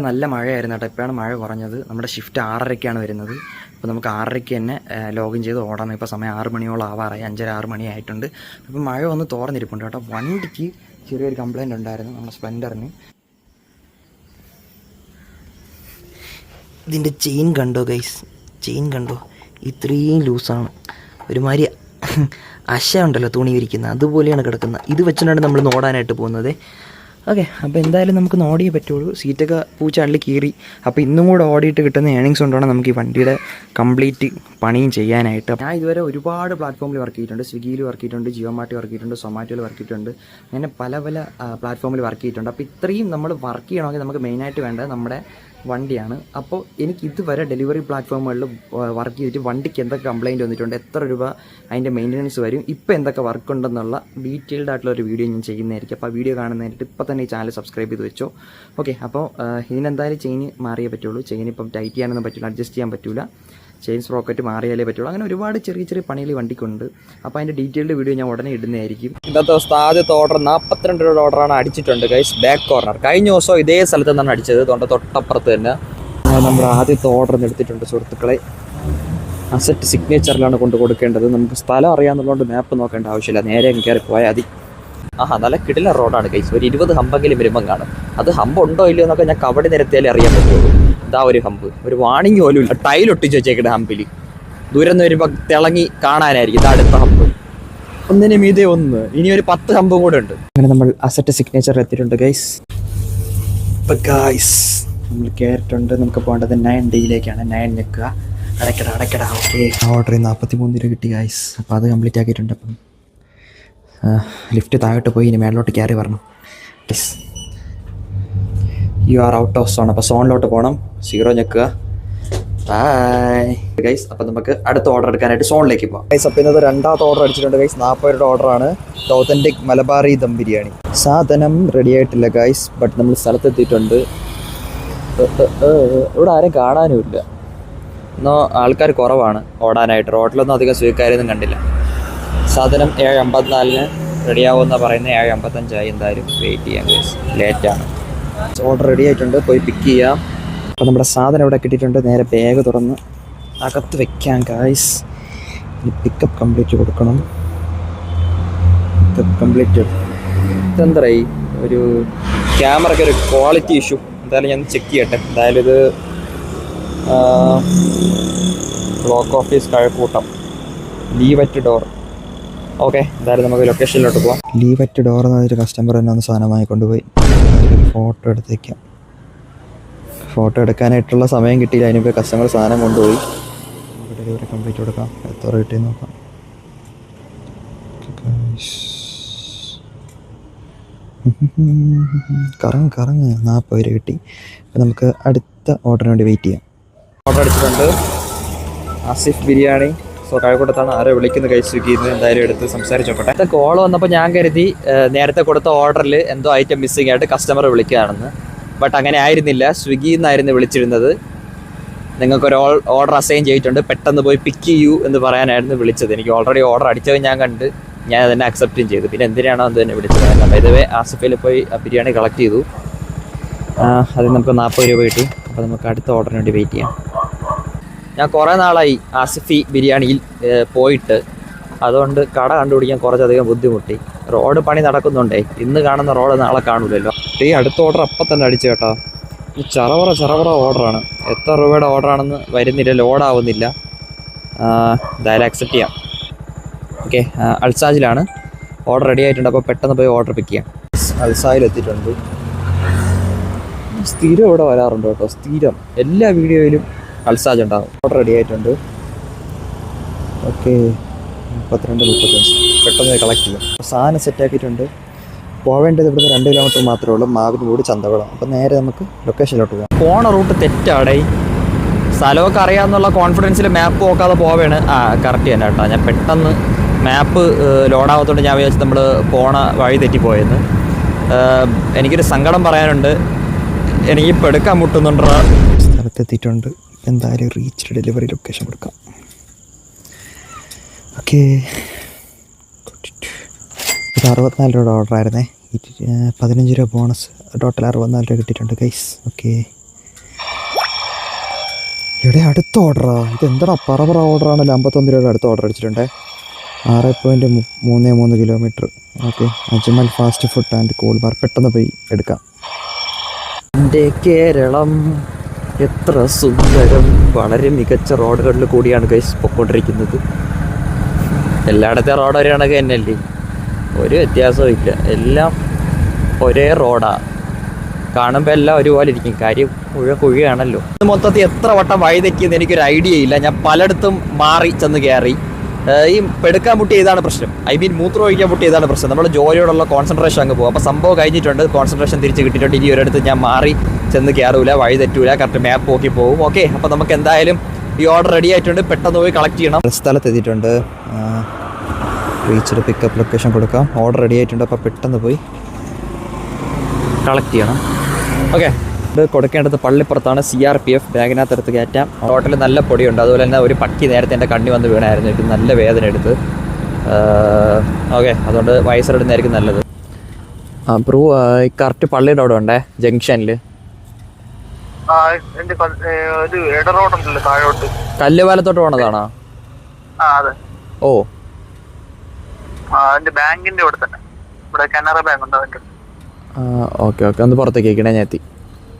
നല്ല മഴയായിരുന്നു കേട്ടോ. ഇപ്പോഴാണ് മഴ കുറഞ്ഞത്. നമ്മുടെ ഷിഫ്റ്റ് 6:30-ക്കാണ് വരുന്നത്. അപ്പോൾ നമുക്ക് 6:30-ക്ക് തന്നെ ലോഗിൻ ചെയ്ത് ഓടാം. ഇപ്പോൾ സമയം 6 മണിയോളം ആവാറായി, 5:30-6 മണി ആയിട്ടുണ്ട്. അപ്പോൾ മഴ ഒന്ന് തോർന്നിരിപ്പുണ്ട് കേട്ടോ. വണ്ടിക്ക് ചെറിയൊരു കംപ്ലയിൻ്റ് ഉണ്ടായിരുന്നു നമ്മുടെ സ്പ്ലെൻഡറിന്. ഇതിൻ്റെ ചെയിൻ കണ്ടോ ഗൈസ്? ചെയിൻ കണ്ടോ? ഇത്രയും ലൂസാണ്. ഒരുമാതിരി അശ ഉണ്ടല്ലോ തുണി വിരിക്കുന്നത്, അതുപോലെയാണ് കിടക്കുന്നത്. ഇത് വെച്ചിട്ടാണ് നമ്മൾ നോടാനായിട്ട് പോകുന്നത്. ഓക്കെ, അപ്പോൾ എന്തായാലും നമുക്ക് ഓടിയേ പറ്റുള്ളൂ. സീറ്റൊക്കെ പൂച്ച അള്ളി കീറി. അപ്പോൾ ഇന്നും കൂടെ ഓടിയിട്ട് കിട്ടുന്ന ഏണിങ്സ് കൊണ്ടാണ് നമുക്ക് ഈ വണ്ടിയുടെ കംപ്ലീറ്റ് പണിയും ചെയ്യാനായിട്ട്. ഞാൻ ഇതുവരെ ഒരുപാട് പ്ലാറ്റ്ഫോമിൽ വർക്ക് ചെയ്തിട്ടുണ്ട്. സ്വിഗ്ഗിയിൽ വർക്ക് ചെയ്തിട്ടുണ്ട്, ജിയോ മാർട്ടിൽ വർക്ക് ചെയ്തിട്ടുണ്ട്, സൊമാറ്റോയിൽ വർക്ക് ചെയ്തിട്ടുണ്ട്. അങ്ങനെ പല പ്ലാറ്റ്ഫോമിൽ വർക്ക് ചെയ്തിട്ടുണ്ട്. അപ്പോൾ ഇത്രയും നമ്മൾ വർക്ക് ചെയ്യണമെങ്കിൽ നമുക്ക് മെയിനായിട്ട് വേണ്ടത് നമ്മുടെ വണ്ടിയാണ്. അപ്പോൾ എനിക്ക് ഇതുവരെ ഡെലിവറി പ്ലാറ്റ്ഫോമുകളിൽ വർക്ക് ചെയ്തിട്ട് വണ്ടിക്ക് എന്തൊക്കെ കംപ്ലയിൻറ്റ് വന്നിട്ടുണ്ട്, എത്ര രൂപ അതിൻ്റെ മെയിൻ്റനൻസ് വരും, ഇപ്പോൾ എന്തൊക്കെ വർക്ക് ഉണ്ടെന്നുള്ള ഡീറ്റെയിൽഡ് ആയിട്ടുള്ള ഒരു വീഡിയോ ഞാൻ ചെയ്യുന്നതായിരിക്കും. അപ്പോൾ ആ വീഡിയോ കാണുന്നതായിട്ട് ഇപ്പോൾ തന്നെ ഈ ചാനൽ സബ്സ്ക്രൈബ് ചെയ്ത് വെച്ചോ. ഓക്കെ, അപ്പോൾ ഇതിനെന്തായാലും ചെയിൻ മാറിയേ പറ്റുള്ളൂ. ചെയിൻ ഇപ്പം ടൈറ്റ് ചെയ്യാനൊന്നും പറ്റില്ല, അഡ്ജസ്റ്റ് ചെയ്യാൻ പറ്റില്ല. ചെയിൻ സ്പ്രോക്കറ്റ് മാറിയാലേ പറ്റുള്ളൂ. അങ്ങനെ ഒരുപാട് ചെറിയ ചെറിയ പണികൾ വണ്ടിക്കുണ്ട്. അപ്പോൾ അതിൻ്റെ ഡീറ്റെയിൽഡ് വീഡിയോ ഞാൻ ഉടനെ ഇടുന്നതായിരിക്കും. ഇന്നത്തെ ദിവസത്തെ ആദ്യത്തെ ഓർഡർ 42 രൂപയുടെ ഓർഡറാണ് അടിച്ചിട്ടുണ്ട് ഗൈസ്. ബാക്ക് കോർണർ കഴിഞ്ഞ ദിവസം ഇതേ സ്ഥലത്ത് നിന്നാണ് അടിച്ചത്, തൊട്ടപ്പുറത്ത് തന്നെ. നമ്മുടെ ആദ്യത്തെ ഓർഡർ എടുത്തിട്ടുണ്ട് സുഹൃത്തുക്കളെ. അസറ്റ് സിഗ്നേച്ചറിലാണ് കൊണ്ട് കൊടുക്കേണ്ടത്. നമുക്ക് സ്ഥലം അറിയാമെന്നുള്ളതുകൊണ്ട് മാപ്പ് നോക്കേണ്ട ആവശ്യമില്ല, നേരെ കയറി പോയാൽ മതി. നല്ല കിടില റോഡാണ് ഗൈസ്. ഒരു 20 ഹമ്പെങ്കിലും വരുമ്പം കാണും. അത് ഹമ്പ് ഉണ്ടോ ഇല്ലയോ എന്നൊക്കെ ഞാൻ കവടി നിരത്തിയാലേ അറിയാൻ പറ്റുള്ളൂ. ഇതാ ഒരു ഹമ്പ്, ഒരു വാണിംഗ് പോലും ഇല്ല. ടൈലൊട്ടിച്ച് വെച്ചേക്കട്ടെ ഹമ്പിൽ. ദൂരം നിന്ന് വരുമ്പോൾ തിളങ്ങി കാണാനായിരിക്കും. ഇത് അടുത്ത ഹമ്പ്, ഒന്നിന് മീതെ ഒന്ന്. ഇനി ഒരു 10 ഹമ്പും കൂടെ ഉണ്ട്. അങ്ങനെ നമ്മൾ അസറ്റ് സിഗ്നേച്ചർ എത്തിയിട്ടുണ്ട് ഗൈസ്. ഇപ്പം ഗൈസ് നമ്മൾ കയറിയിട്ടുണ്ട്. നമുക്ക് പോകേണ്ടത് 9D-യിലേക്കാണ്. 9 നിൽക്കുക. അടയ്ക്കട. ഓക്കെ, ഓർഡർ 43 രൂപ കിട്ടി ഗൈസ്. അപ്പോൾ അത് കംപ്ലീറ്റ് ആക്കിയിട്ടുണ്ട്. അപ്പം ലിഫ്റ്റ് താഴോട്ട് പോയി ഇനി മേളിലോട്ട് കയറി വരണം. Yes, you are out of zone. അപ്പോൾ സോണിലോട്ട് പോകണം. 0 ഞെക്കുക. Bye guys. അപ്പോൾ നമുക്ക് അടുത്ത ഓർഡർ എടുക്കാനായിട്ട് സോണിലേക്ക് പോകാം ഗൈസ്. അപ്പോൾ ഇന്നത്തെ രണ്ടാമത്തെ ഓർഡർ അടിച്ചിട്ടുണ്ട് ഗൈസ്. 40 രൂപയുടെ ഓർഡറാണ്. ഓതൻറ്റിക് മലബാറി ദം ബിരിയാണി. സാധനം റെഡി ആയിട്ടില്ല ഗൈസ്, ബട്ട് നമ്മൾ സ്ഥലത്തെത്തിയിട്ടുണ്ട്. ഇവിടെ ആരും കാണാനുമില്ല. എന്നോ ആൾക്കാർ കുറവാണ് ഓടാനായിട്ട്. റോഡിലൊന്നും അധികം സ്വീകാര്യൊന്നും കണ്ടില്ല. സാധനം 7:54 റെഡിയാവുമെന്നാണ് പറയുന്നത്. 7:55 എന്തായാലും വെയിറ്റ് ചെയ്യാം ഗൈസ്, ലേറ്റാണ്. ഓർഡർ റെഡി ആയിട്ടുണ്ട്, പോയി പിക്ക് ചെയ്യാം. അപ്പോൾ നമ്മുടെ സാധനം ഇവിടെ കിട്ടിയിട്ടുണ്ട്. നേരെ ബാഗ് തുറന്ന് അകത്ത് വെക്കാം ഗൈസ്. ഇനി പിക്കപ്പ് കംപ്ലീറ്റ് കൊടുക്കണം. Pickup complete. ഇതെന്തായി ഒരു ക്യാമറയ്ക്ക് ഒരു ക്വാളിറ്റി ഇഷ്യൂ. എന്തായാലും ഞാൻ ചെക്ക് ചെയ്യട്ടെ. എന്തായാലും ഇത് block office Kazhakkoottam, leave at door. Okay, എന്തായാലും നമുക്ക് ലൊക്കേഷനിലോട്ട് പോവാം. ലീവറ്റ് ഡോർ എന്നൊരു കസ്റ്റമർ തന്നെ ഒന്ന് സാധനമായി കൊണ്ടുപോയി. ഫോട്ടോ എടുത്തേക്കാം. ഫോട്ടോ എടുക്കാനായിട്ടുള്ള സമയം കിട്ടിയില്ല. അതിനിപ്പോൾ കസ്റ്റമർ സാധനം കൊണ്ടുപോയി. ഡെലിവറി കംപ്ലീറ്റ് കൊടുക്കാം. എത്ര കിട്ടിയെന്ന് നോക്കാം. കറങ്ങ് 40 രൂപ കിട്ടി. അപ്പം നമുക്ക് അടുത്ത ഓർഡറിന് വേണ്ടി വെയിറ്റ് ചെയ്യാം. ഓർഡർ അടിച്ചിട്ടുണ്ട്. ആസിഫ് ബിരിയാണി. സോ കഴക്കൂട്ടത്താണ്. ആരോ വിളിക്കുന്ന കൈ സ്വിഗ്ഗിന്ന്. എന്തായാലും എടുത്ത് സംസാരിച്ച് നോക്കട്ടെ. അടുത്ത കോൾ വന്നപ്പോൾ ഞാൻ കരുതി നേരത്തെ കൊടുത്ത ഓർഡറിൽ എന്തോ ഐറ്റം മിസ്സിംഗ് ആയിട്ട് കസ്റ്റമർ വിളിക്കുകയാണെന്ന്. ബട്ട് അങ്ങനെ ആയിരുന്നില്ല. സ്വിഗ്ഗിയിൽ നിന്നായിരുന്നു വിളിച്ചിരുന്നത്. നിങ്ങൾക്കൊരു ഓർഡർ അസൈൻ ചെയ്തിട്ടുണ്ട്, പെട്ടെന്ന് പോയി പിക്ക് ചെയ്യൂ എന്ന് പറയാനായിരുന്നു വിളിച്ചത്. എനിക്ക് ഓൾറെഡി ഓർഡർ അടിച്ചത് ഞാൻ കണ്ട്, ഞാൻ അതിനെ അക്സെപ്റ്റും ചെയ്തു. പിന്നെ എന്തിനാണോ അത് തന്നെ വിളിച്ചത്. അപ്പം ഇതുവേ ആസിഫിൽ പോയി ബിരിയാണി കളക്ട് ചെയ്തു. അതിൽ നമുക്ക് 40 രൂപ കിട്ടി. അപ്പോൾ നമുക്ക് അടുത്ത ഓർഡറിന് വേണ്ടി വെയിറ്റ് ചെയ്യാം. ഞാൻ കുറേ നാളായി ആസിഫി ബിരിയാണിയിൽ പോയിട്ട്. അതുകൊണ്ട് കട കണ്ടുപിടിക്കാൻ കുറച്ചധികം ബുദ്ധിമുട്ടി. റോഡ് പണി നടക്കുന്നുണ്ടേ. ഇന്ന് കാണുന്ന റോഡ് നാളെ കാണൂലല്ലോ. ഈ അടുത്ത ഓർഡർ അപ്പം തന്നെ അടിച്ചു കേട്ടോ. ഈ ചറവറ ഓർഡറാണ്. എത്ര രൂപയുടെ ഓർഡറാണെന്ന് വരുന്നില്ല, ലോഡാവുന്നില്ല. എന്തായാലും അക്സെപ്റ്റ് ചെയ്യാം. ഓക്കെ, അൽസാജിലാണ് ഓർഡർ റെഡി ആയിട്ടുണ്ട്. അപ്പോൾ പെട്ടെന്ന് പോയി ഓർഡർ പിക്ക് ചെയ്യാം. അൽസാജിൽ എത്തിയിട്ടുണ്ട്. സ്ഥിരം ഇവിടെ വരാറുണ്ട് കേട്ടോ. സ്ഥിരം എല്ലാ വീഡിയോയിലും അൽസാജ് ഉണ്ടാകും. ഓർഡർ റെഡി ആയിട്ടുണ്ട്. ഓക്കെ, 32-35 പെട്ടെന്ന് കളക്ട് ചെയ്യാം. സാധനം സെറ്റാക്കിയിട്ടുണ്ട്. പോവേണ്ടത് ഇവിടുന്ന് 2 കിലോമീറ്റർ മാത്രമേ ഉള്ളൂ. മാവിൻമൂട് ചന്തകുളം. അപ്പം നേരെ നമുക്ക് ലൊക്കേഷനിലോട്ട് പോകാം. പോണ റൂട്ട് തെറ്റാടേ. സ്ഥലമൊക്കെ അറിയാമെന്നുള്ള കോൺഫിഡൻസിൽ മാപ്പ് നോക്കാതെ പോവേണ്. കറക്റ്റ് തന്നെ കേട്ടോ. ഞാൻ പെട്ടെന്ന് മാപ്പ് ലോഡാവാത്തതുകൊണ്ട് ഞാൻ വിചാരിച്ചു നമ്മൾ പോണ വഴി തെറ്റിപ്പോയെന്ന്. എനിക്കൊരു സങ്കടം പറയാനുണ്ട്. എനിക്കിപ്പോൾ എടുക്കാൻ മുട്ടുന്നുണ്ടോ. സ്ഥലത്തെത്തിയിട്ടുണ്ട്. എന്തായാലും റീച്ച് ഡെലിവറി ലൊക്കേഷൻ കൊടുക്കാം. ഓക്കെ, ഇത് 64 രൂപയുടെ ഓർഡറായിരുന്നേ. 15 രൂപ ബോണസ്. ടോട്ടൽ 64 രൂപ കിട്ടിയിട്ടുണ്ട് ഗൈസ്. ഓക്കെ, ഇവിടെ അടുത്ത ഓർഡറാ, ഇത് എന്താ പറ ഓർഡറാണല്ലോ. 51 രൂപയുടെ അടുത്ത ഓർഡർ അടിച്ചിട്ടുണ്ടേ. 6.33 kilometre. Okay, Ajmal fast food and cool bar. പെട്ടെന്ന് പോയി എടുക്കാം. എൻ്റെ കേരളം എത്ര സുന്ദരം. വളരെ മികച്ച റോഡുകളിൽ കൂടിയാണ് ഗൈസ് പൊയ്ക്കൊണ്ടിരിക്കുന്നത്. എല്ലായിടത്തെ റോഡ് ഒരു കണക്ക് തന്നെയല്ലേ, ഒരു വ്യത്യാസവും ഇല്ല. എല്ലാം ഒരേ റോഡാണ്, കാണുമ്പോൾ എല്ലാം ഒരുപോലെ ഇരിക്കും. കാര്യം കുഴിയാണല്ലോ. മൊത്തത്തിൽ എത്ര വട്ടം വഴി തെറ്റിയെന്ന് എനിക്കൊരു ഐഡിയ ഇല്ല. ഞാൻ പലയിടത്തും മാറി ചെന്ന് കയറി. ഈ പെടുക്കാൻ മുട്ടി ഇതാണ് പ്രശ്നം. ഐ മീൻ മൂത്രം ഒഴിക്കാൻ മുട്ടി ഇതാണ് പ്രശ്നം. നമ്മൾ ജോലിയോടുള്ള കോൺസെൻട്രേഷൻ അങ്ങ് പോകും. അപ്പോൾ സംഭവം കഴിഞ്ഞിട്ടുണ്ട്, കോൺസെൻട്രേഷൻ തിരിച്ച് കിട്ടിയിട്ടുണ്ട്. ഇനി ഒരിടത്ത് ഞാൻ മാറി ചെന്ന് കയറൂല, വഴി തെറ്റൂല, കറക്റ്റ് മാപ്പ് നോക്കി പോകും. ഓക്കെ, അപ്പോൾ നമുക്ക് എന്തായാലും ഈ ഓർഡർ റെഡി ആയിട്ടുണ്ട്. പെട്ടെന്ന് പോയി കളക്ട് ചെയ്യണം. സ്ഥലത്ത് എത്തിയിട്ടുണ്ട്. റീച്ചിൽ പിക്കപ്പ് ലൊക്കേഷൻ കൊടുക്കാം. ഓർഡർ റെഡി ആയിട്ടുണ്ട്. അപ്പോൾ പെട്ടെന്ന് പോയി കളക്ട് ചെയ്യണം. ഓക്കെ, ഇത് കൊടുക്കേണ്ടത് പള്ളിപ്പുറത്താണ്. CRPF ബാഗിനകത്ത് എടുത്ത് കയറ്റാം. ടോട്ടൽ നല്ല പൊടിയുണ്ട്. അതുപോലെ തന്നെ ഒരു പക്കി നേരത്തെ എൻ്റെ കണ്ണി വന്ന് വീണായിരുന്നു. എനിക്ക് നല്ല വേദന എടുത്ത്. ഓക്കെ, അതുകൊണ്ട് വയസ്സിടുന്നതായിരിക്കും നല്ലത്. ബ്രൂ കറക്റ്റ് പള്ളിയുടെ അവിടെ ഉണ്ടേ, ജംഗ്ഷനിൽ. കല്ലുപാലത്തോട്ട് പോണതാണോ? ഓ, ബാങ്കിന്റെ അവിടെ തന്നെ. ഇവിടെ കാനറ ബാങ്ക് ഉണ്ട്. ഓക്കെ ഓക്കെ, ഒന്ന് പുറത്തേക്ക് കേൾക്കണേ. ഞാൻ എത്തി.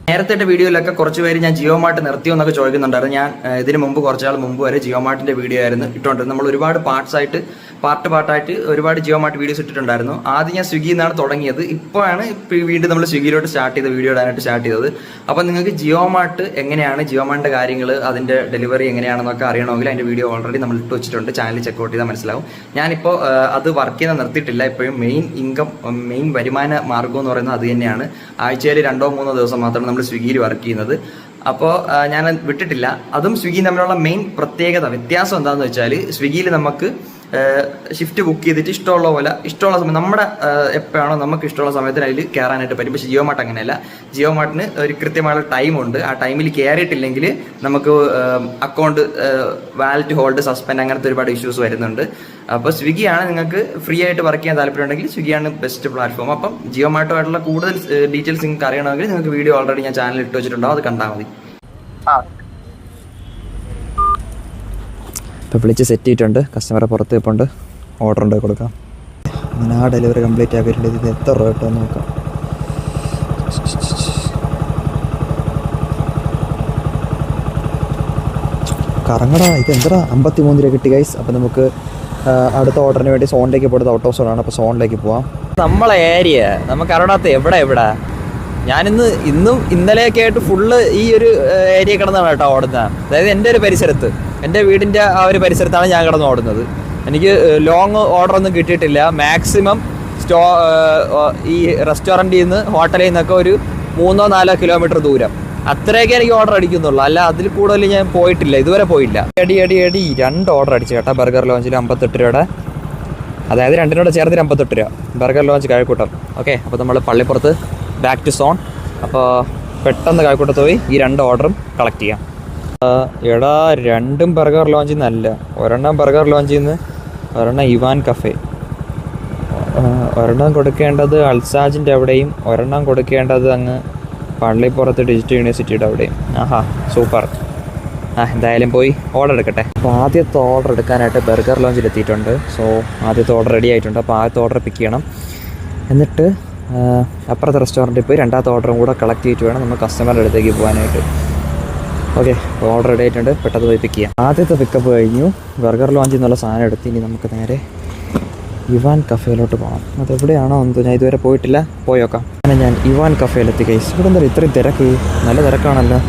നേരത്തെ വീഡിയോയിലൊക്കെ കുറച്ച് പേര് ഞാൻ ജിയോ മാർട്ട് നിർത്തിയോ എന്നൊക്കെ ചോദിക്കുന്നുണ്ടായിരുന്നു. ഞാൻ ഇതിന് മുമ്പ് കുറച്ചാൾ മുമ്പ് വരെ ജിയോ മാർട്ടിൻ്റെ വീഡിയോ ആയിരുന്നു ഇട്ടുകൊണ്ട്. നമ്മൾ ഒരുപാട് പാർട്ടായിട്ട് ഒരുപാട് ജിയോ മാർട്ട് വീഡിയോസ് ഇട്ടിട്ടുണ്ടായിരുന്നു. ആദ്യം ഞാൻ സ്വിഗ്ഗിയിൽ നിന്നാണ് തുടങ്ങിയത്. ഇപ്പോഴാണ് വീണ്ടും നമ്മൾ സ്വിഗ്ഗിയിലോട്ട് വീഡിയോ ഇടാനായിട്ട് സ്റ്റാർട്ട് ചെയ്തത്. അപ്പോൾ നിങ്ങൾക്ക് ജിയോ മാർട്ട് എങ്ങനെയാണ്, ജിയോ മാർട്ടിൻ്റെ കാര്യങ്ങൾ, അതിൻ്റെ ഡെലിവറി എങ്ങനെയാണെന്നൊക്കെ അറിയണമെങ്കിൽ അതിൻ്റെ വീഡിയോ ഓൾറെഡി നമ്മൾ ഇട്ട് വെച്ചിട്ടുണ്ട്. ചാനൽ ചെക്കൗട്ട് ചെയ്താൽ മനസ്സിലാവും. ഞാനിപ്പോൾ അത് വർക്ക് ചെയ്യുന്ന നിർത്തിയിട്ടില്ല. ഇപ്പോഴും മെയിൻ വരുമാന മാർഗ്ഗം എന്ന് പറയുന്നത് അത് തന്നെയാണ്. ആഴ്ചയിൽ 2-3 ദിവസം മാത്രമാണ് നമ്മൾ സ്വിഗ്ഗിയിൽ വർക്ക് ചെയ്യുന്നത്. അപ്പോൾ ഞാൻ വിട്ടിട്ടില്ല. അതും സ്വിഗ്ഗിയും തമ്മിലുള്ള മെയിൻ വ്യത്യാസം എന്താണെന്ന് വെച്ചാൽ, സ്വിഗ്ഗിയിൽ നമുക്ക് ഷിഫ്റ്റ് ബുക്ക് ചെയ്തിട്ട് ഇഷ്ടമുള്ള സമയം നമ്മുടെ എപ്പോഴാണോ നമുക്ക് ഇഷ്ടമുള്ള സമയത്തിന് അതിൽ കയറാനായിട്ട് പറ്റും. പക്ഷേ ജിയോ മാർട്ട് അങ്ങനെയല്ല. ജിയോ മാർട്ടിന് ഒരു കൃത്യമായുള്ള ടൈമുണ്ട്. ആ ടൈമിൽ കയറിയിട്ടില്ലെങ്കിൽ നമുക്ക് അക്കൗണ്ട് വാലറ്റ് ഹോൾഡ് സസ്പെൻഡ് അങ്ങനത്തെ ഒരുപാട് ഇഷ്യൂസ് വരുന്നുണ്ട്. അപ്പോൾ സ്വിഗ്ഗിയാണ് നിങ്ങൾക്ക് ഫ്രീ ആയിട്ട് വർക്ക് ചെയ്യാൻ താല്പര്യമുണ്ടെങ്കിൽ സ്വിഗ്ഗിയാണ് ബെസ്റ്റ് പ്ലാറ്റ്ഫോം. അപ്പം ജിയോ മാർട്ടുമായിട്ടുള്ള കൂടുതൽ ഡീറ്റെയിൽസ് നിങ്ങൾക്ക് അറിയണമെങ്കിൽ നിങ്ങൾക്ക് വീഡിയോ ഓൾറെഡി ഞാൻ ചാനലിൽ ഇട്ട് വെച്ചിട്ടുണ്ടാവും, അത് കണ്ടാൽ മതി. ഇപ്പോൾ വിളിച്ച് സെറ്റ് ചെയ്തിട്ടുണ്ട്. കസ്റ്റമറെ പുറത്ത് പോയിട്ടുണ്ട്. ഓർഡർ ഉണ്ട് കൊടുക്കാം. അങ്ങനെ ആ ഡെലിവറി കംപ്ലീറ്റ് ആക്കിയിട്ടുണ്ട്. ഇത് എത്ര രൂപ കിട്ടുമെന്ന് നോക്കാം. കറങ്ങടാ, ഇത് എന്താ 53 രൂപ കിട്ടി ഗൈസ്. അപ്പോൾ നമുക്ക് അടുത്ത ഓർഡറിന് വേണ്ടി സോണിലേക്ക് പോയിട്ട് ഔട്ട് ഓഫ് സോണാണ്. അപ്പോൾ സോണിലേക്ക് പോവാം. നമ്മളെ ഏരിയ നമുക്ക് അറിയാത്ത എവിടെ ഇന്നും ഇന്നലെയൊക്കെ ആയിട്ട് ഫുള്ള് ഈ ഒരു ഏരിയ കിടന്നാണ് കേട്ടോ ഓടുന്നത്. അതായത് എൻ്റെ ഒരു പരിസരത്ത്, എൻ്റെ വീടിൻ്റെ ആ ഒരു പരിസരത്താണ് ഞാൻ കിടന്ന് ഓടുന്നത്. എനിക്ക് ലോങ് ഓർഡർ ഒന്നും കിട്ടിയിട്ടില്ല. മാക്സിമം ഈ റെസ്റ്റോറൻറ്റിൽ നിന്ന് ഹോട്ടലിൽ നിന്നൊക്കെ ഒരു 3-4 കിലോമീറ്റർ ദൂരം, അത്രയൊക്കെ എനിക്ക് ഓർഡർ അടിക്കുന്നുള്ളൂ. അല്ല അതിൽ കൂടുതൽ ഞാൻ പോയിട്ടില്ല, ഇതുവരെ പോയില്ല. അടി 2 ഓർഡർ അടിച്ചു കേട്ടോ. ബർഗർ ലോഞ്ചിൽ 58 രൂപയുടെ, അതായത് രണ്ടിനോട് ചേർത്ത് 58 രൂപ. Burger launch Kazhakkoottam. ഓക്കെ, അപ്പോൾ നമ്മൾ പള്ളിപ്പുറത്ത് ബാക്ക് ടു സോൺ. അപ്പോൾ പെട്ടെന്ന് കഴക്കൂട്ടത്ത് പോയി ഈ 2 ഓർഡറും കളക്ട് ചെയ്യാം. എടാ, 2 ബർഗർ ലോഞ്ചിൽ നിന്നല്ല, ഒരെണ്ണം ബർഗർ ലോഞ്ചിൽ നിന്ന്, ഒരെണ്ണം ഇവാൻ കഫേ. ഒരെണ്ണം കൊടുക്കേണ്ടത് അൽസാജിൻ്റെ അവിടെയും ഒരെണ്ണം കൊടുക്കേണ്ടത് അങ്ങ് പള്ളിപ്പുറത്ത് ഡിജിറ്റൽ യൂണിവേഴ്സിറ്റിയുടെ അവിടെയും. ആഹാ, സൂപ്പർ. എന്തായാലും പോയി ഓർഡർ എടുക്കട്ടെ. അപ്പോൾ ആദ്യത്തെ ഓർഡർ എടുക്കാനായിട്ട് ബർഗർ ലോഞ്ചിൽ എത്തിയിട്ടുണ്ട്. സോ ആദ്യത്തെ ഓർഡർ റെഡി ആയിട്ടുണ്ട്. അപ്പോൾ ആദ്യത്തെ ഓർഡർ പിക്ക് ചെയ്യണം. എന്നിട്ട് അപ്പുറത്തെ റെസ്റ്റോറൻറ്റിൽ പോയി രണ്ടാമത്തെ ഓർഡറും കൂടെ കളക്ട് ചെയ്തിട്ട് വേണം നമ്മൾ കസ്റ്റമറുടെ അടുത്തേക്ക് പോകാനായിട്ട്. ഓക്കെ, അപ്പോൾ ഓർഡർ റെഡി ആയിട്ടുണ്ട്. പെട്ടെന്ന് പോയി പിക്ക് ചെയ്യാം. ആദ്യത്തെ പിക്കപ്പ് കഴിഞ്ഞു. ബർഗർ ലോഞ്ചിൽ നിന്നുള്ള സാധനം എടുത്ത് ഇനി നമുക്ക് നേരെ ഇവാൻ കഫേയിലോട്ട് പോകണം. അതെവിടെയാണോ എന്തോ, ഞാൻ ഇതുവരെ പോയിട്ടില്ല, പോയി നോക്കാം. അങ്ങനെ ഞാൻ ഇവാൻ കഫേയിലെത്തി ഗൈസ്. ഇവിടെ എന്തായാലും ഇത്രയും തിരക്ക്, നല്ല തിരക്കാണല്ലോ.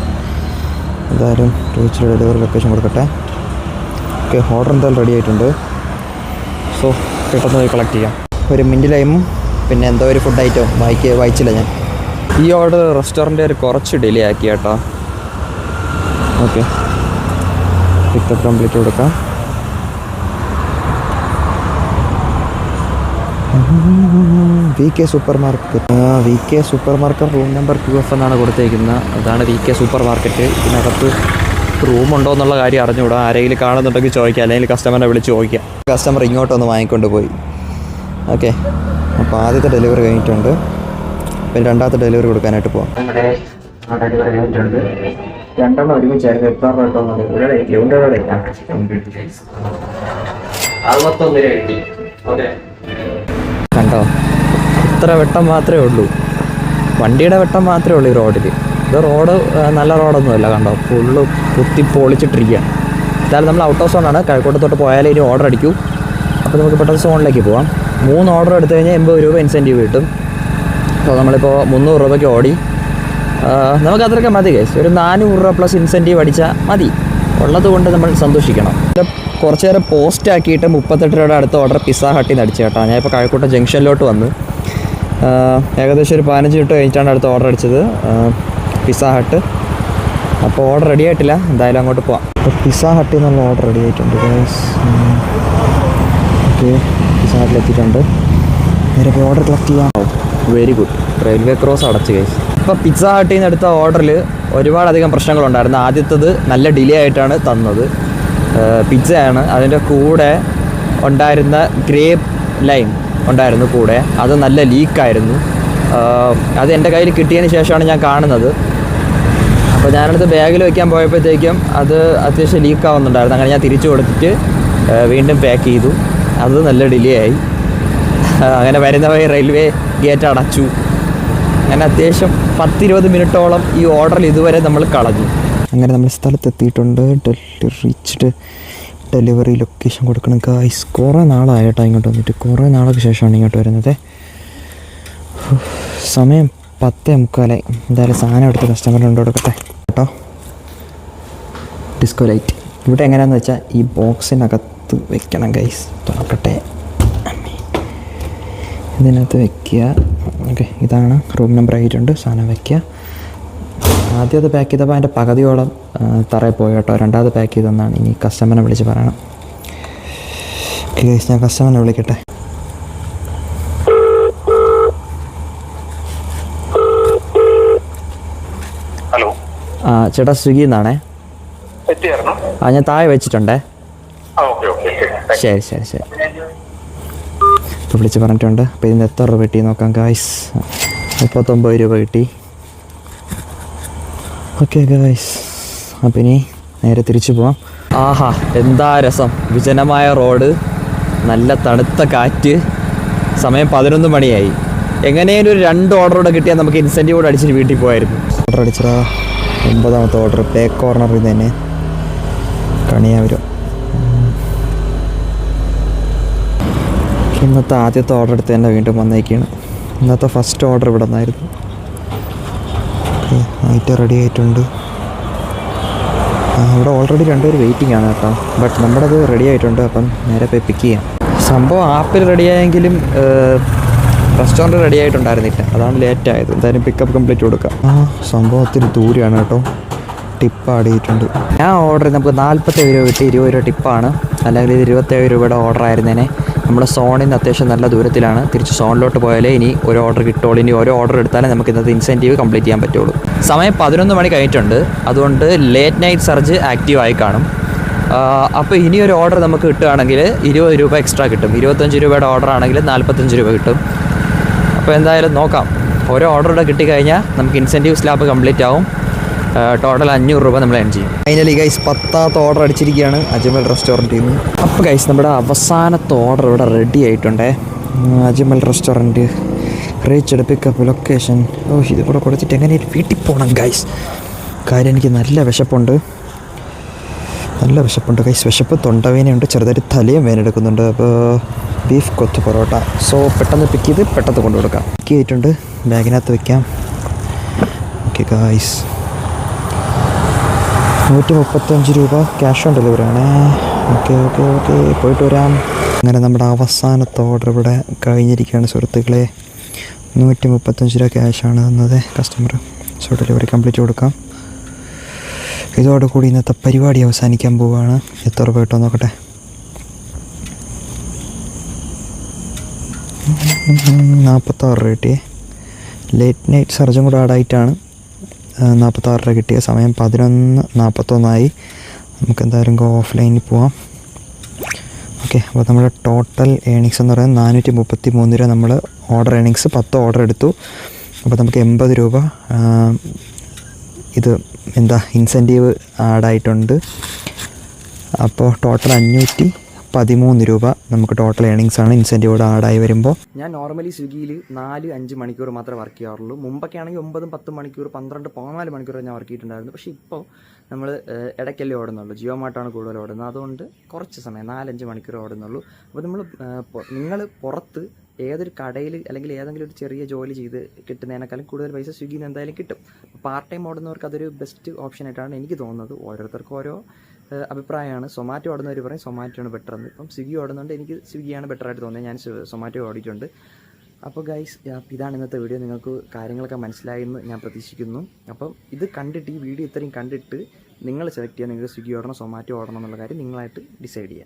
എന്തായാലും റീച്ചിൽ ഡെലിവറി ലൊക്കേഷൻ കൊടുക്കട്ടെ. ഓക്കെ, ഓർഡർ എന്തായാലും റെഡി ആയിട്ടുണ്ട്. സോ പെട്ടെന്ന് പോയി കളക്ട് ചെയ്യാം. ഒരു മിൻറ്റ് ലൈമും പിന്നെ എന്തോ ഒരു ഫുഡ് ഐറ്റവും വായിച്ചില്ല ഞാൻ. ഈ ഓർഡർ റെസ്റ്റോറൻറ്റ് ഒരു കുറച്ച് ഡിലേ ആക്കി കേട്ടോ. ഓക്കെ, പിക്കപ്പ് കംപ്ലീറ്റ് കൊടുക്കാം. VK super market. VK super market room number 2F എന്നാണ് കൊടുത്തേക്കുന്നത്. അതാണ് VK സൂപ്പർ മാർക്കറ്റ്. ഇതിനകത്ത് റൂമുണ്ടോ എന്നുള്ള കാര്യം അറിഞ്ഞുകൂടാ. ആരെങ്കിലും കാണുന്നുണ്ടെങ്കിൽ ചോദിക്കാം, അല്ലെങ്കിൽ കസ്റ്റമറിനെ വിളിച്ച് ചോദിക്കാം. കസ്റ്റമർ ഇങ്ങോട്ടൊന്ന് വാങ്ങിക്കൊണ്ട് പോയി. ഓക്കെ, അപ്പോൾ ആദ്യത്തെ ഡെലിവറി കഴിഞ്ഞിട്ടുണ്ട്. പിന്നെ രണ്ടാമത്തെ ഡെലിവറി കൊടുക്കാനായിട്ട് പോവാം. ഡെലിവറി കഴിഞ്ഞിട്ടുണ്ട്. രണ്ടെണ്ണം ഒരുമിച്ചായിരുന്നു. എത്ര രൂപ ഇവിടെ കണ്ടോ, ഇത്ര വെട്ടം മാത്രമേ ഉള്ളൂ, വണ്ടിയുടെ വെട്ടം മാത്രമേ ഉള്ളൂ ഈ റോഡിൽ. ഇത് റോഡ് നല്ല റോഡൊന്നുമല്ല, കണ്ടോ ഫുള്ള് കുത്തി പൊളിച്ചിട്ടിരിക്കുകയാണ്. എന്തായാലും നമ്മൾ ഔട്ട് ഓഫ് സോണാണ്, കഴക്കൂട്ടത്തോട്ട് പോയാലേ ഇനി ഓർഡർ അടിക്കൂ. അപ്പോൾ നമുക്ക് പെട്ടെന്ന് സോണിലേക്ക് പോവാം. 3 ഓർഡർ എടുത്തു കഴിഞ്ഞാൽ 80 രൂപ ഇൻസെൻറ്റീവ് കിട്ടും. അപ്പോൾ നമ്മളിപ്പോൾ 300 രൂപയ്ക്ക് ഓടി. നമുക്ക് അത്രയൊക്കെ മതി ഗൈസ്, ഒരു 400 രൂപ പ്ലസ് ഇൻസെൻറ്റീവ് അടിച്ചാൽ മതി. ഉള്ളത് കൊണ്ട് നമ്മൾ സന്തോഷിക്കണം. കുറച്ച് നേരം പോസ്റ്റ് ആക്കിയിട്ട് 38 രൂപയുടെ അടുത്ത ഓർഡർ പിസ്സ ഹട്ടിൽ നിന്ന് അടിച്ചു കേട്ടോ. ഞാനിപ്പോൾ കഴക്കൂട്ടം ജംഗ്ഷനിലോട്ട് വന്ന് ഏകദേശം ഒരു 15 മിനിറ്റ് കഴിഞ്ഞിട്ടാണ് അടുത്ത ഓർഡർ അടിച്ചത്, പിസ്സ ഹട്ട്. അപ്പോൾ ഓർഡർ റെഡി ആയിട്ടില്ല, എന്തായാലും അങ്ങോട്ട് പോവാം. അപ്പോൾ പിസ്സ ഹട്ടിൽ നിന്നുള്ള ഓർഡർ റെഡി ആയിട്ടുണ്ട് ഗൈസ്. ഓക്കെ, പിസ്സ ഹട്ടിലെത്തിയിട്ടുണ്ട്. നേരെ പോയി ഓർഡർ കളക്ട് ചെയ്യാം. വെരി ഗുഡ്, റെയിൽവേ ക്രോസ് അടച്ച് ഗൈസ്. ഇപ്പോൾ പിസ്സ ഹട്ടിൽ നിന്ന് എടുത്ത ഓർഡറിൽ ഒരുപാടധികം പ്രശ്നങ്ങളുണ്ടായിരുന്നു. ആദ്യത്തത് നല്ല ഡിലേ ആയിട്ടാണ് തന്നത്. പിസ്സയാണ്, അതിൻ്റെ കൂടെ ഉണ്ടായിരുന്ന ഗ്രേപ്പ് ലൈം ഉണ്ടായിരുന്നു കൂടെ, അത് നല്ല ലീക്കായിരുന്നു. അത് എൻ്റെ കയ്യിൽ കിട്ടിയതിന് ശേഷമാണ് ഞാൻ കാണുന്നത്. അപ്പോൾ ഞാനടുത്ത് ബാഗിൽ വയ്ക്കാൻ പോയപ്പോഴത്തേക്കും അത് അത്യാവശ്യം ലീക്കാവുന്നുണ്ടായിരുന്നു. അങ്ങനെ ഞാൻ തിരിച്ചു കൊടുത്തിട്ട് വീണ്ടും പാക്ക് ചെയ്തു. അത് നല്ല ഡിലേ ആയി. അങ്ങനെ വരുന്ന വഴി റെയിൽവേ ഗേറ്റ് അടച്ചു. അങ്ങനെ അത്യാവശ്യം 10-20 മിനിറ്റോളം ഈ ഓർഡറിൽ ഇതുവരെ നമ്മൾ കളഞ്ഞു. അങ്ങനെ നമ്മൾ സ്ഥലത്തെത്തിയിട്ടുണ്ട്. റീച്ച്ഡ് ഡെലിവറി ലൊക്കേഷൻ കൊടുക്കണം ഗായ്സ്. കുറേ നാളായിട്ടോ ഇങ്ങോട്ട് വന്നിട്ട്, കുറേ നാൾക്ക് ശേഷമാണ് ഇങ്ങോട്ട് വരുന്നത്. സമയം 10:45. എന്തായാലും സാധനം എടുത്ത് കസ്റ്റമറിന് കൊണ്ട് കൊടുക്കട്ടെ കേട്ടോ. ഡിസ്കോ ലൈറ്റ് ഇവിടെ എങ്ങനെയാണെന്ന് വെച്ചാൽ ഈ ബോക്സിനകത്ത് വെക്കണം ഗൈസ്. തുറക്കട്ടെ, ഇതിനകത്ത് വെക്കുക. ഓക്കെ, ഇതാണ് റൂം നമ്പർ 8. സാധനം വയ്ക്കുക. ആദ്യം അത് പാക്ക് ചെയ്തപ്പോൾ അതിൻ്റെ പകുതിയോളം തറയിൽ പോയി കേട്ടോ. രണ്ടാമത് പാക്ക് ചെയ്തെന്നാണ്. ഇനി കസ്റ്റമറിനെ വിളിച്ച് പറയണം. ഓക്കെ ഗൈസ്, ഞാൻ കസ്റ്റമറിനെ വിളിക്കട്ടെ. ഹലോ, ചേട്ടാ സ്വിഗ്ഗിയിൽ നിന്നാണേ. ഞാൻ താഴെ വെച്ചിട്ടുണ്ടേ. ശരി ശരി ശരി, ഇപ്പോൾ വിളിച്ച് പറഞ്ഞിട്ടുണ്ട്. അപ്പോൾ ഇതിന് എത്ര രൂപ കിട്ടി നോക്കാം ഗായ്സ്. 39 രൂപ കിട്ടി. ഓക്കെ ഗായ്സ്, അപ്പം ഇനി നേരെ തിരിച്ചു പോവാം. ആഹാ, എന്താ രസം! വിജനമായ റോഡ്, നല്ല തണുത്ത കാറ്റ്. സമയം 11 മണിയായി. എങ്ങനെയും ഒരു 2 ഓർഡർ കൂടെ കിട്ടിയാൽ നമുക്ക് ഇൻസെൻറ്റീവ് കൂടെ അടിച്ചിട്ട് വീട്ടിൽ പോയായിരുന്നു. ഓർഡർ അടിച്ചതാ 9ാമത്തെ ഓർഡർ. ബാക്ക് കോർണറിൽ തന്നെ കണിയാവരും. ഇന്നത്തെ ആദ്യത്തെ ഓർഡർ എടുത്ത് തന്നെ വീണ്ടും വന്നേക്കാണ്. ഇന്നത്തെ ഫസ്റ്റ് ഓർഡർ ഇവിടെ നിന്നായിരുന്നു. നൈറ്റ് റെഡി ആയിട്ടുണ്ട്. ഇവിടെ ഓൾറെഡി 2 പേര് വെയിറ്റിംഗ് ആണ് കേട്ടോ. ബട്ട് നമ്മുടെ അത് റെഡി ആയിട്ടുണ്ട്. അപ്പം നേരെ പോയി പിക്ക് ചെയ്യാം. സംഭവം ആപ്പിൽ റെഡിയായെങ്കിലും റെസ്റ്റോറൻറ്റ് റെഡി ആയിട്ടുണ്ടായിരുന്നില്ല, അതാണ് ലേറ്റ് ആയത്. എന്തായാലും പിക്കപ്പ് കംപ്ലീറ്റ് കൊടുക്കാം. സംഭവം ഒത്തിരി ദൂരെയാണ് കേട്ടോ. ടിപ്പ് ആഡ് ചെയ്തിട്ടുണ്ട്. ഞാൻ ഓർഡർ നമുക്ക് 47 രൂപ കിട്ടി. 20 രൂപ ടിപ്പാണ്. അല്ലെങ്കിൽ ഇത് 27 രൂപയുടെ ഓർഡർ ആയിരുന്നേനെ. നമ്മുടെ സോണിൽ നിന്ന് അത്യാവശ്യം നല്ല ദൂരത്തിലാണ്. തിരിച്ച് സോണിലോട്ട് പോയാലേ ഇനി ഒരു ഓർഡർ കിട്ടുള്ളൂ. ഇനി ഓരോ ഓർഡർ എടുത്താലേ നമുക്ക് ഇന്നത്തെ ഇൻസെൻറ്റീവ് കംപ്ലീറ്റ് ചെയ്യാൻ പറ്റുള്ളൂ. സമയം 11 മണി കഴിഞ്ഞിട്ടുണ്ട്. അതുകൊണ്ട് ലേറ്റ് നൈറ്റ് സർജ് ആക്റ്റീവ് ആയി കാണും. അപ്പോൾ ഇനിയൊരു ഓർഡർ നമുക്ക് കിട്ടുകയാണെങ്കിൽ 20 രൂപ എക്സ്ട്രാ കിട്ടും. 25 രൂപയുടെ ഓർഡർ ആണെങ്കിൽ 45 രൂപ കിട്ടും. അപ്പോൾ എന്തായാലും നോക്കാം. ഓരോ ഓർഡറുടെ കിട്ടിക്കഴിഞ്ഞാൽ നമുക്ക് ഇൻസെൻറ്റീവ് സ്ലാബ് കംപ്ലീറ്റ് ആവും. ടോട്ടൽ 500 രൂപ നമ്മൾ ഏൺ ചെയ്യും. ഫൈനലി ഗൈസ് 10ാമത്തെ ഓർഡർ അടിച്ചിരിക്കുകയാണ് അജ്മൽ റെസ്റ്റോറൻറ്റിൽ നിന്ന്. അപ്പോൾ ഗൈസ് നമ്മുടെ അവസാനത്തെ ഓർഡർ ഇവിടെ റെഡി ആയിട്ടുണ്ടേ. Ajmal restaurant, reached pickup location. ഇത് കൂടെ കൊടുത്തിട്ട് എങ്ങനെ വീട്ടിൽ പോകണം ഗൈസ്. കാര്യം എനിക്ക് നല്ല വിശപ്പുണ്ട് ഗൈസ്. വിശപ്പ്, തൊണ്ടവേനയുണ്ട്, ചെറുതായിട്ട് തലയും വേനെടുക്കുന്നുണ്ട്. അപ്പോൾ ബീഫ് കൊത്ത് പൊറോട്ട. സോ പെട്ടെന്ന് പിക്ക് ചെയ്ത് പെട്ടെന്ന് കൊണ്ടു കൊടുക്കാം. പിക്ക് ചെയ്തിട്ടുണ്ട്, ബാഗിനകത്ത് വയ്ക്കാം. ഓക്കെ ഗൈസ്, 135 രൂപ ക്യാഷ് ഓൺ ഡെലിവറി ആണ്. ഓക്കെ പോയിട്ട് വരാം. അങ്ങനെ നമ്മുടെ അവസാനത്തെ ഓർഡർ ഇവിടെ കഴിഞ്ഞിരിക്കുകയാണ് സുഹൃത്തുക്കളെ. 135 രൂപ ക്യാഷാണ് തന്നത് കസ്റ്റമർ. സോ ഡെലിവറി കംപ്ലീറ്റ് കൊടുക്കാം. ഇതോടുകൂടി ഇന്നത്തെ പരിപാടി അവസാനിക്കാൻ പോവുകയാണ്. എത്ര രൂപ കിട്ടുമോ നോക്കട്ടെ. 46 രൂപ കിട്ടിയേ. ലേറ്റ് നൈറ്റ് സർജും കൂടെ ആഡായിട്ടാണ് 46 രൂപ കിട്ടിയ. സമയം 11:41 നമുക്ക് എന്തായാലും ഓഫ്ലൈനിൽ പോവാം. ഓക്കെ, അപ്പോൾ നമ്മുടെ ടോട്ടൽ ഏണിങ്സ് എന്ന് പറയുന്നത് 433 രൂപ. നമ്മൾ ഓർഡർ ഏണിങ്സ് 10 ഓർഡർ എടുത്തു. അപ്പോൾ നമുക്ക് 80 രൂപ ഇത് എന്താ ഇൻസെൻറ്റീവ് ആഡായിട്ടുണ്ട്. അപ്പോൾ ടോട്ടൽ 513 രൂപ നമുക്ക് ടോട്ടൽ ഏണിങ്സ് ആണ് ഇൻസെൻറ്റീവോട് ആഡായി വരുമ്പോൾ. ഞാൻ നോർമലി സ്വിഗ്ഗിയിൽ 4-5 മണിക്കൂർ മാത്രമേ വർക്ക് ചെയ്യാറുള്ളൂ. മുമ്പൊക്കെ ആണെങ്കിൽ 9-10 മണിക്കൂർ 12-14 മണിക്കൂർ ഞാൻ വർക്ക് ചെയ്തിട്ടുണ്ടായിരുന്നു. പക്ഷേ ഇപ്പോൾ നമ്മൾ ഇടയ്ക്കല്ലേ ഓടുന്നുള്ളൂ. ജിയോ മാർട്ടാണ് കൂടുതൽ ഓടുന്നത്. അതുകൊണ്ട് കുറച്ച് സമയം 4-5 മണിക്കൂർ ഓടുന്നുള്ളൂ. അപ്പോൾ നിങ്ങൾ പുറത്ത് ഏതൊരു കടയിൽ അല്ലെങ്കിൽ ഏതെങ്കിലും ഒരു ചെറിയ ജോലി ചെയ്ത് കിട്ടുന്നതിനേക്കാളും കൂടുതൽ പൈസ സ്വിഗ്ഗിയിൽ നിന്ന് എന്തായാലും കിട്ടും. പാർട്ട് ടൈം ഓടുന്നവർക്ക് അതൊരു ബെസ്റ്റ് ഓപ്ഷനായിട്ടാണ് എനിക്ക് തോന്നുന്നത്. ഓരോരുത്തർക്കും ഓരോ അഭിപ്രായമാണ്. സൊമാറ്റോ ഓടുന്നവർ പറയും സൊമാറ്റോ ആണ് ബെറ്റർ എന്ന്. ഇപ്പം സ്വിഗ്ഗി ഓടുന്നുണ്ട്, എനിക്ക് സ്വിഗ്ഗിയാണ് ബെറ്ററായിട്ട് തോന്നിയത്. ഞാൻ സൊമാറ്റോ ഓടിയിട്ടുണ്ട്. അപ്പോൾ ഗൈസ്, ഇതാണ് ഇന്നത്തെ വീഡിയോ. നിങ്ങൾക്ക് കാര്യങ്ങളൊക്കെ മനസ്സിലായെന്ന് ഞാൻ പ്രതീക്ഷിക്കുന്നു. അപ്പം ഇത് കണ്ടിട്ട്, ഈ വീഡിയോ ഇത്രയും കണ്ടിട്ട് നിങ്ങൾ സെലക്ട് ചെയ്യുക, നിങ്ങൾക്ക് സ്വിഗ്ഗി ഓടണം സൊമാറ്റോ ഓടണം എന്നുള്ള കാര്യം നിങ്ങളായിട്ട് ഡിസൈഡ് ചെയ്യുക.